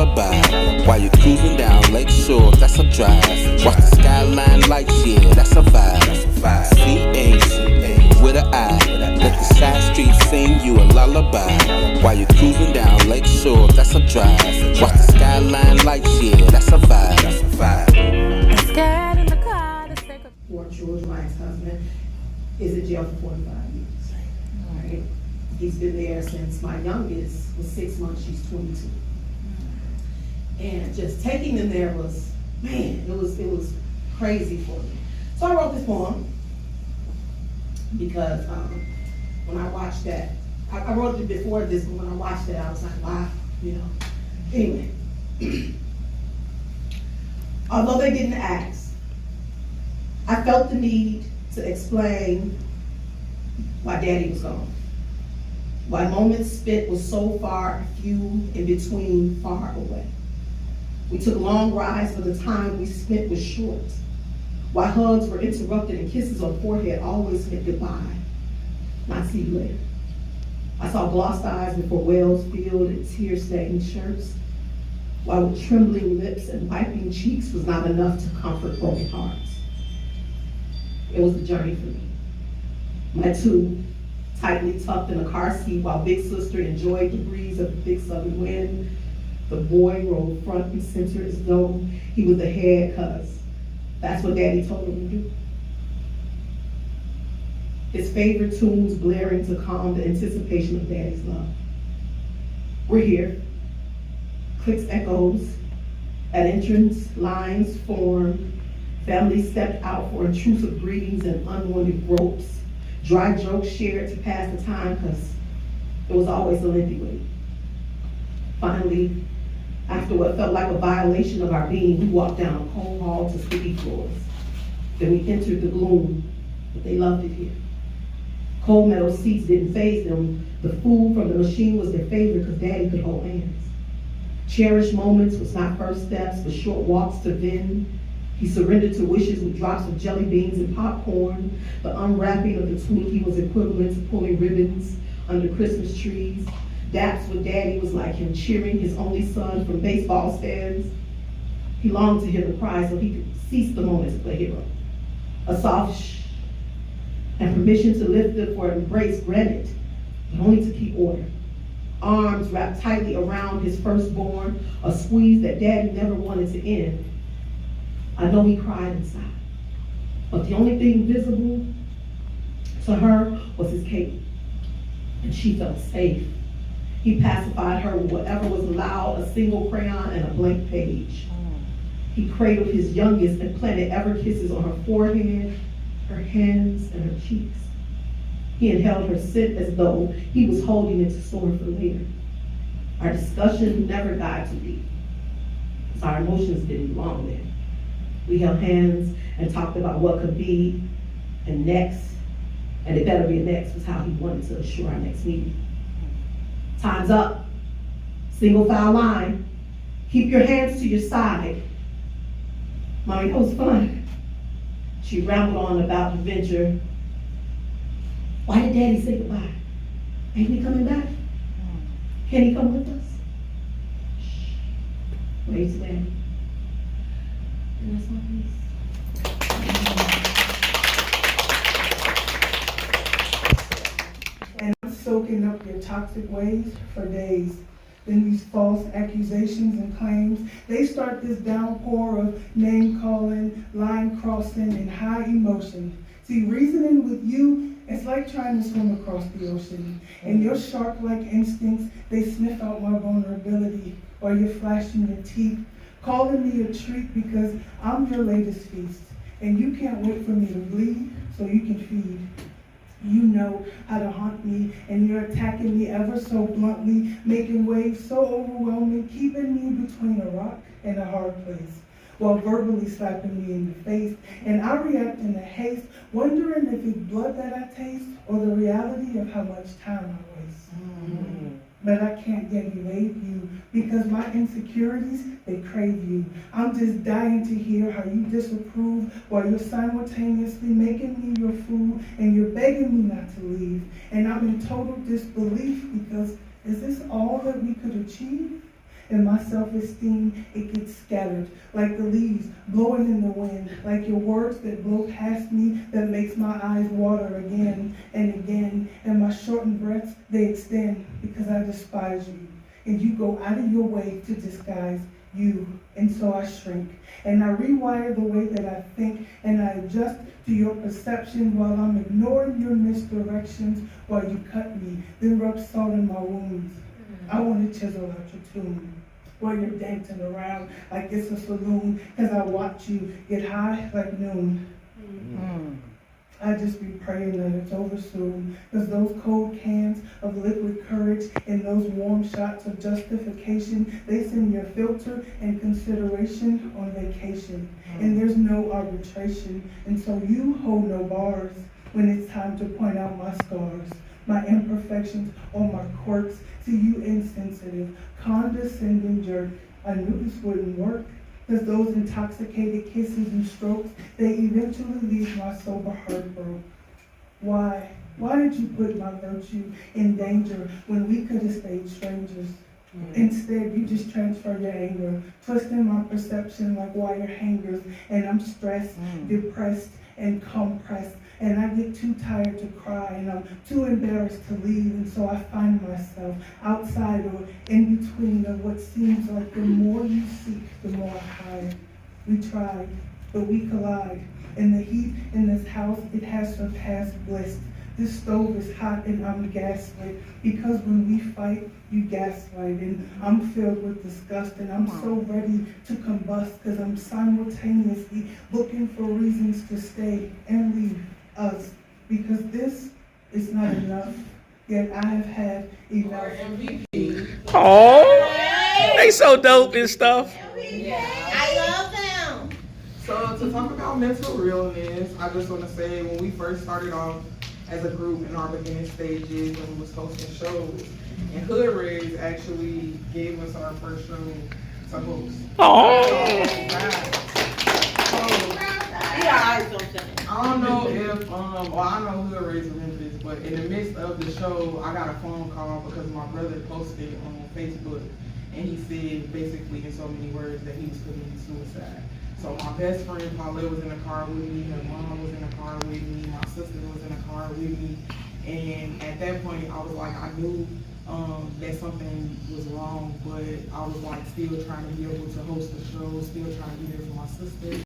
lullaby. While you're cruising down Lake Shore, that's a drive. Watch the skyline lights, yeah, that's a vibe. C-H with an I. Let the side streets sing you a lullaby. While you're cruising down Lake Shore, that's a drive. Watch the skyline lights, yeah, that's a vibe. Scared in the car to take a... For George, my ex-husband, is in jail for 45 years. All right. He's been there since my youngest was 6 months. She's 22. And just taking them there was, man, it was crazy for me. So I wrote this poem because when I watched that, I wrote it before this, but when I watched it, I was like, wow, you know. Anyway, although they didn't ask, I felt the need to explain why Daddy was gone. Why moments spent was so far few in between, far away. We took long rides, but the time we spent was short. Why hugs were interrupted and kisses on forehead always meant goodbye, not see you later. I saw glossed eyes before wells filled and tear-stained shirts. Why with trembling lips and wiping cheeks was not enough to comfort broken hearts. It was the journey for me. My two, tightly tucked in a car seat while Big Sister enjoyed the breeze of the big southern wind. The boy rolled front and center as though he was the head, cuz that's what Daddy told him to do. His favorite tunes blaring to calm the anticipation of Daddy's love. We're here. Clicks echoes. At entrance, lines formed. Families stepped out for intrusive greetings and unwanted gropes. Dry jokes shared to pass the time because it was always a lengthy wait. Finally, after what felt like a violation of our being, we walked down a cold hall to sticky floors. Then we entered the gloom, but they loved it here. Cold metal seats didn't faze them. The food from the machine was their favorite because Daddy could hold hands. Cherished moments was not first steps, but short walks to Vin. He surrendered to wishes with drops of jelly beans and popcorn. The unwrapping of the Twinkie was equivalent to pulling ribbons under Christmas trees. Daps with Daddy was like him cheering his only son from baseball stands. He longed to hear the cry so he could cease the moment to play hero. A soft shh and permission to lift it for embrace granted, but only to keep order. Arms wrapped tightly around his firstborn, a squeeze that Daddy never wanted to end. I know he cried inside, but the only thing visible to her was his cape, and she felt safe. He pacified her with whatever was allowed, a single crayon and a blank page. He cradled his youngest and planted ever kisses on her forehead, her hands, and her cheeks. He inhaled her scent as though he was holding it to store for later. Our discussion never got too deep, because our emotions didn't belong there. We held hands and talked about what could be, and next, and it better be a next, was how he wanted to assure our next meeting. Time's up. Single file line. Keep your hands to your side. Mommy, that was fun. She rambled on about the venture. Why did Daddy say goodbye? Ain't he coming back? Can he come with us? Shh. Wait till Daddy. And that's my piece. And I'm soaking up your toxic ways for days. Then these false accusations and claims, they start this downpour of name calling, line crossing, and high emotion. See, reasoning with you, it's like trying to swim across the ocean. And your shark-like instincts, they sniff out my vulnerability, or you're flashing your teeth, calling me a treat because I'm your latest feast. And you can't wait for me to bleed so you can feed. You know how to haunt me, and you're attacking me ever so bluntly, making waves so overwhelming, keeping me between a rock and a hard place, while verbally slapping me in the face. And I react in a haste, wondering if it's blood that I taste, or the reality of how much time I waste. But I can't yet evade you, because my insecurities, they crave you. I'm just dying to hear how you disapprove while you're simultaneously making me your food and you're begging me not to leave. And I'm in total disbelief because is this all that we could achieve? And my self-esteem, it gets scattered like the leaves blowing in the wind, like your words that blow past me that makes my eyes water again and again. And my shortened breaths, they extend because I despise you. And you go out of your way to disguise you. And so I shrink. And I rewire the way that I think, and I adjust to your perception while I'm ignoring your misdirections while you cut me, then rub salt in my wounds. I want to chisel out your tomb while you're dancing around like it's a saloon, cause I watch you get high like noon. I just be praying that it's over soon, cause those cold cans of liquid courage and those warm shots of justification, they send your filter and consideration on vacation. And there's no arbitration, and so you hold no bars when it's time to point out my scars, my imperfections or my quirks. See, you insensitive, condescending jerk. I knew this wouldn't work. Cause those intoxicated kisses and strokes, they eventually leave my sober heart broke. Why? Why did you put my virtue in danger when we could have stayed strangers? Instead, you just transfer your anger, twisting my perception like wire hangers, and I'm stressed, depressed, and compressed, and I get too tired to cry, and I'm too embarrassed to leave, and so I find myself outside or in between of what seems like the more you seek, the more I hide. We tried, but we collide, and the heat in this house, it has surpassed bliss. This stove is hot and I'm gaslit, because when we fight, you gaslight, and I'm filled with disgust, and I'm so ready to combust, because I'm simultaneously looking for reasons to stay and leave us, because this is not enough, yet I have had enough. Oh, they so dope and stuff. I love them. So to talk about mental realness, I just want to say when we first started off as a group in our beginning stages when we was hosting shows, and Hood Rays actually gave us our first show to host. I don't know if, well, I know Hood Rays remember this, but in the midst of the show, I got a phone call because my brother posted on Facebook, and he said basically in so many words that he was committing suicide. So my best friend Paulette was in the car with me, her mom was in the car with me, my sister was in the car with me, and at that point I was like, I knew that something was wrong, but I was like still trying to be able to host the show, still trying to be there for my sister.